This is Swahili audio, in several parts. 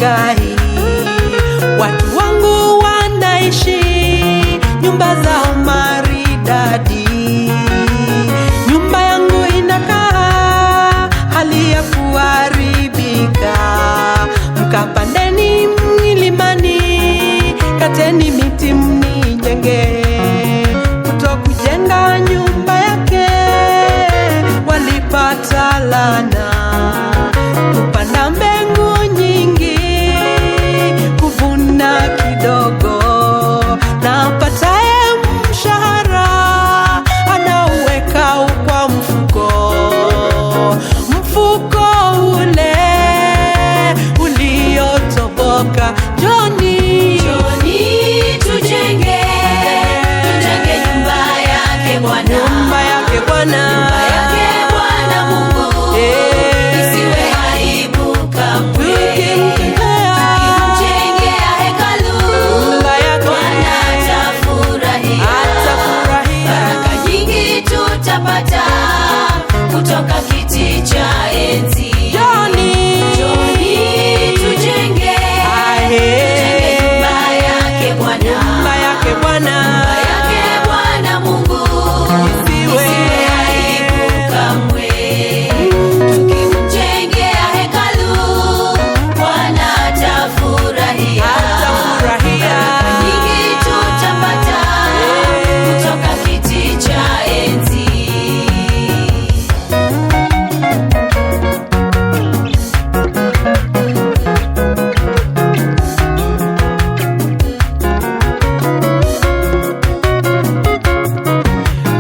Hagai. Watu wangu wanaishi nyumba zao maridadi, nyumba yangu inakaa hali ya kuharibika. Mkapandeni milimani, kateni miti mnijenge. Kutokujenga nyumba yake walipata laana, kupanda mbegu nyingi kuvuna kidogo, na apataye mshahara anauweka kwa mfuko, mfuko ule uliotoboka. Joni tujenge nyumba yake Bwana, nyumba yake Bwana, nyumba yake Bwana Mungu, isiwe aibu kamwe. Tukimjengea hekalu, Bwana atafurahia. Baraka nyingi tutapata kutoka kiti cha enzi. Joni tujenge nyumba yake Bwana, nyumba yake Bwana, nyumba yake Bwana Mungu, isiwe aibu kamwe. Tukimjengea hekalu, Bwana atafurahia. Baraka nyingi tutapata kutoka kiti cha enzi.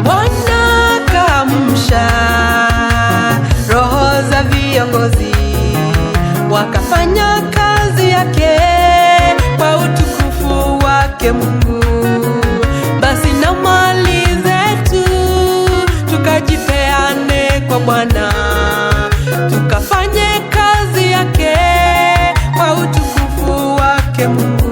Bwana kaamsha roho za viongozi, wakafanya kazi yake kwa utukufu wake Mungu. Basi na mali zetu tukajipeane kwa Bwana, tukafanye kazi yake kwa utukufu wake Mungu.